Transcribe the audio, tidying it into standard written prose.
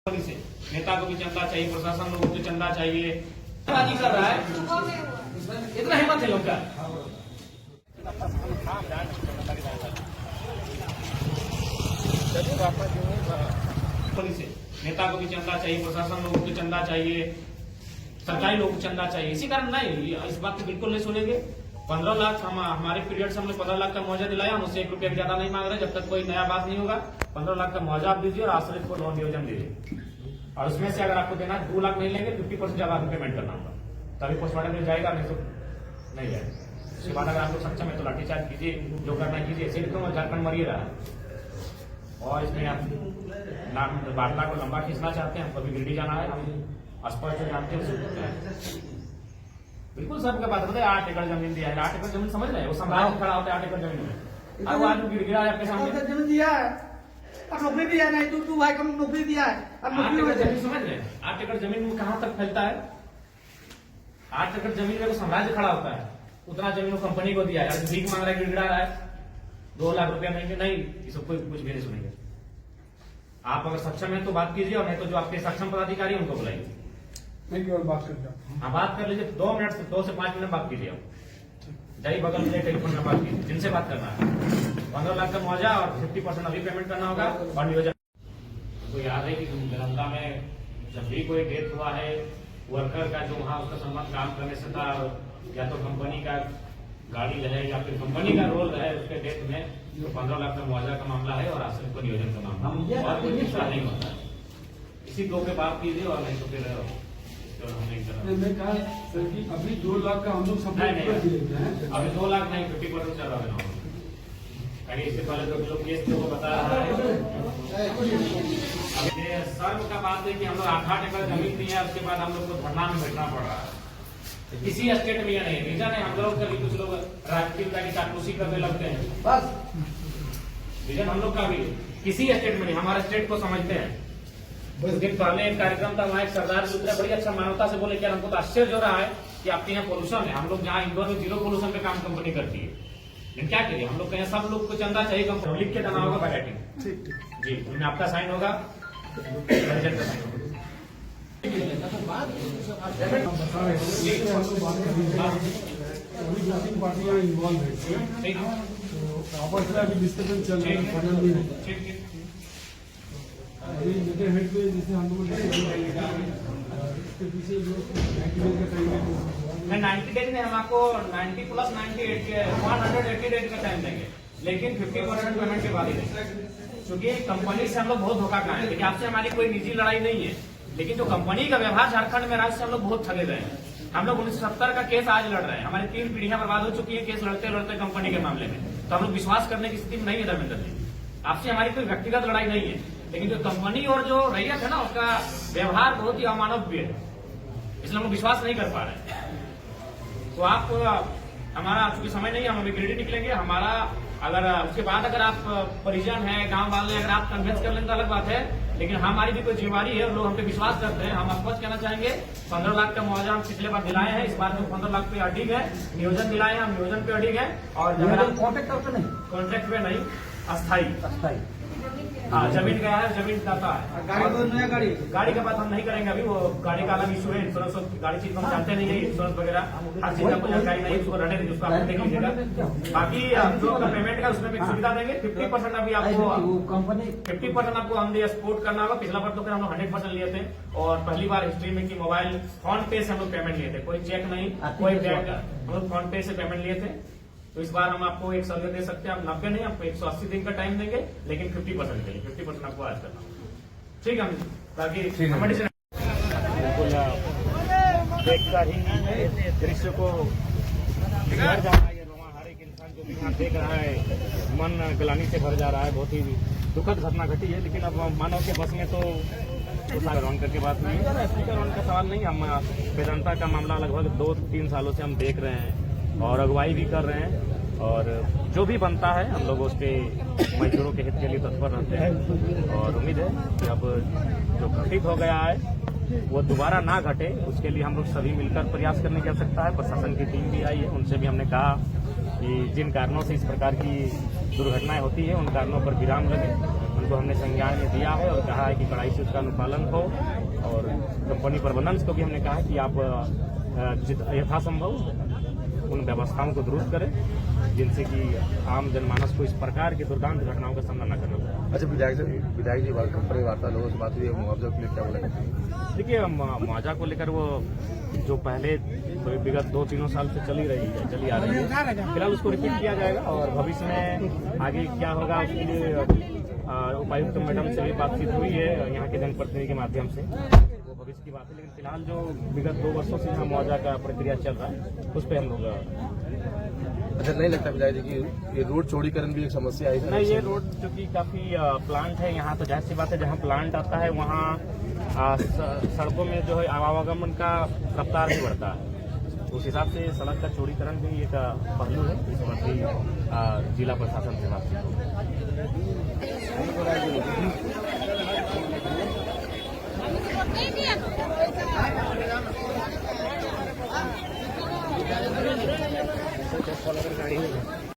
से नेता को भी चंदा चाहिए, प्रशासन लोगों को चंदा चाहिए। राजी कर रहा है, इतना हिम्मत है लोग का। से नेता को भी चंदा चाहिए, प्रशासन लोगों को चंदा चाहिए, सरकारी लोगों को चंदा चाहिए। इसी कारण नहीं, इस बात को बिल्कुल नहीं सुनेंगे। 15 लाख हमारे पीरियड से हमने 15 लाख का मुआवजा दिलाया, हम उससे 1 रुपया ज्यादा नहीं मांग रहे। जब तक कोई नया बात नहीं होगा 15 लाख का मुआवजा आप दीजिए और आश्रित को लोन नियोजन दीजिए। और उसमें से अगर आपको देना है 2 लाख नहीं लेंगे, 50% ज्यादा आपको पेमेंट करना होगा, तभी पोस्टमार्टम में जाएगा, नहीं तो नहीं जाएगा। उसके बाद अगर आपको सक्षम है तो लाठीचार्ज कीजिए, जो करना कीजिए। सिर्फ तो झारखंड मरिए रहा है और इसमें आप वार्ता को लंबा खींचना चाहते हैं, कभी गिरडी जाना है, हम स्पष्ट जानते हैं। बिल्कुल सबका बात बताए। 8 एकड़ जमीन दिया है, 8 एकड़ जमीन समझ रहे हैं, वो सम्राट खड़ा होता है 8 एकड़ जमीन में। अब आदमी गिर गिरा है आपके सामने, जमीन दिया है और नौकरी दिया है, नहीं तू भाई कम नौकरी दिया है। अब 8 एकड़ जमीन समझ रहे हैं, 8 एकड़ जमीन में कहां तक फैलता है? 8 एकड़ जमीन में साम्राज्य खड़ा होता है, उतना जमीन वो कंपनी को दिया है। भीख मांग रहा है, गिड़गिड़ा रहा है, 2 लाख रुपया नहीं, ये सब कोई कुछ भी नहीं सुनेंगे। आप अगर सक्षम है तो बात कीजिए, और नहीं तो जो आपके सक्षम पदाधिकारी उनको बुलाइए। मैं बात करता हूँ। हाँ, बात कर लीजिए। 2 मिनट से 2 से 5 मिनट बात कीजिए। आप जाइए बगल में टेलीफोन में बात कीजिए, जिनसे बात करना है। 15 लाख का मुआवजा और 50% अभी पेमेंट करना होगा। और नियोजन तो याद है कि नालंदा में जब भी कोई डेथ हुआ है, वर्कर का जो वहाँ उसका संबंध काम करने से था, या तो कंपनी का गाड़ी रहे या फिर कंपनी का रोल रहे उसके डेथ में, तो 15 लाख का मुआवजा का मामला है और आश्रित को नियोजन का मामला, और कोई दूसरा नहीं होता। इसी 2 के बात कीजिए, और नहीं तो फिर मैं कहा सर कि अभी 2 लाख का हम लोग सब अभी 2 लाख नहीं, 50% चल रहा है। इससे पहले तो लोग केस को बता रहा है। अब ये सर्व का बात है कि हम लोग 8 एकड़ जमीन दी है, उसके बाद हम लोग को धरना में बैठना पड़ रहा है। किसी स्टेट में यह नहीं रीजन है। हम लोग कभी कुछ लोग राजकीय का चाटलूसी करने लगते हैं, बस रीजन हम लोग का भी किसी स्टेट में नहीं, हमारे स्टेट को समझते हैं। कुछ दिन पहले एक कार्यक्रम था, वहाँ एक सरदार जी उतरे, बड़ी अच्छा मानवता से बोले कि हमको तो आश्चर्य हो रहा है कि आपके यहाँ पोल्यूशन है। हम लोग जहाँ इंदौर में 0 पोल्यूशन पे काम कंपनी करती है, लेकिन क्या करिए, हम लोग कहें सब लोग को चंदा चाहिए, कंपनी लिख के देना होगा बैराइटिंग जी, उनमें आपका साइन होगा, प्रेसिडेंट का साइन होगा। पार्टियां इन्वॉल्व है, आपस में अभी डिस्कशन चल रहा है। अभी मेरे हेड पे जैसे हम लोग इसके पीछे जो 90 डेज में हम आपको 90 + 98 के 180 डेज का टाइम देंगे, लेकिन 50% पेमेंट के बाद ही देंगे। क्योंकि कंपनी से हम लोग बहुत धोखा खाए, लेकिन आपसे हमारी कोई निजी लड़ाई नहीं है, लेकिन जो कंपनी का व्यवहार झारखंड में राज्य से हम लोग बहुत ठगे गए हैं। हम लोग 1970 का केस आज लड़ रहे हैं, हमारी 3 पीढ़ियां बर्बाद हो चुकी है केस लड़ते लड़ते कंपनी के मामले में। तो हम लोग विश्वास करने की स्थिति में नहीं है धर्मेंद्र जी, आपसे हमारी कोई व्यक्तिगत लड़ाई नहीं है, लेकिन जो कंपनी और जो रैयत है ना, उसका व्यवहार बहुत ही अमानवीय है, इसलिए हम लोग विश्वास नहीं कर पा रहे हैं। तो आप हमारा चूंकि समय नहीं है, हम अभी गिरडी निकलेंगे। हमारा अगर उसके बाद अगर आप परिजन है, गांव वाले, अगर आप कन्विंस कर लेंगे तो अलग बात है, लेकिन हमारी भी कोई जिम्मेवारी है, लोग हम पे विश्वास करते हैं। हम स्पष्ट कहना चाहेंगे, 15 लाख का मुआवजा हम पिछले बार दिलाए हैं, इस बार हम 15 लाख पे अडिग है। नियोजन दिलाए हैं, हम नियोजन पे अडिग है, और कॉन्ट्रैक्ट पे नहीं, अस्थायी। हाँ, जमीन गया है, जमीन दाता है। गाड़ी का बात हम नहीं करेंगे अभी, वो गाड़ी का अलग इशू है। इंश्योरेंस गाड़ी चीज हम जानते नहीं है, इंश्योरेंस वगैरह हर चीज आपको जानकारी नहीं, उसको रहने दीजिए, उसको आप देख लीजिएगा। बाकी जो पेमेंट का उसमें भी सुविधा देंगे। 50% अभी आपको कंपनी 50% आपको ऑन द स्पॉट करना होगा। पिछला बार तो फिर हम लोग 100% लिए थे, और पहली बार हिस्ट्री में कि मोबाइल फोन पे से हम लोग पेमेंट लिए थे, कोई चेक नहीं, कोई बैंक, हम लोग फोन पे से पेमेंट लिए थे। तो इस बार हम आपको एक सर्वे दे सकते हैं, आप 90 नहीं, आपको 180 दिन का टाइम देंगे, लेकिन 50% के लिए 50% आपको आज करना होगा। ठीक है, बाकी बिल्कुल देखकर ही दृश्य को बिगड़ जा रहा है। वहाँ हर एक इंसान जो भी यहाँ देख रहा है, मन ग्लानि से भर जा रहा है। बहुत ही दुखद घटना घटी है, लेकिन अब मानव के बस में तो ऑन करके बात नहीं है। स्पीकर ऑन का सवाल नहीं, हम वेदांता का मामला लगभग 2-3 सालों से हम देख रहे हैं और अगुवाई भी कर रहे हैं, और जो भी बनता है हम लोग उसके मजदूरों के हित के लिए तत्पर रहते हैं। और उम्मीद है कि अब जो घटित हो गया है वो दोबारा ना घटे, उसके लिए हम लोग सभी मिलकर प्रयास करने की आवश्यकता है। प्रशासन की टीम भी आई है, उनसे भी हमने कहा कि जिन कारणों से इस प्रकार की दुर्घटनाएं होती है, उन कारणों पर विराम लगे। उनको हमने संज्ञान में दिया है और कहा है कि कड़ाई से उसका अनुपालन हो। और कंपनी प्रबंधन को भी हमने कहा है कि आप यथासंभव उन व्यवस्थाओं को दुरुस्त करें जिनसे कि आम जनमानस को इस प्रकार की दुर्दांत घटनाओं का सामना न करना पड़े। अच्छा, विधायक जी कंपनी वार्ता लोगों से बात हुई है, मुआवजा के लिए क्या बोला? देखिए, मुआवजा को लेकर वो जो पहले विगत 2-3 साल से चली आ रही है, फिलहाल उसको रिपीट किया जाएगा और भविष्य में आगे क्या होगा उसके लिए उपायुक्त मैडम से भी बातचीत हुई है यहाँ के जनप्रतिनिधि के माध्यम से, वो भविष्य की बात है। लेकिन फिलहाल जो विगत 2 वर्षों से यहाँ मुआवजा का प्रक्रिया चल रहा है उस पर हम लोग। अच्छा, नहीं लगता विधायक जी कि ये रोड चौड़ीकरण भी एक समस्या है? नहीं, ये रोड चूंकि काफी प्लांट है यहाँ, तो जाहिर सी बात है जहाँ प्लांट आता है वहाँ सड़कों में जो है आवागमन का रफ्तार भी बढ़ता है। उस हिसाब से सड़क का चौड़ीकरण भी एक पहलू है, इस पर भी जिला प्रशासन से बातचीत होगी।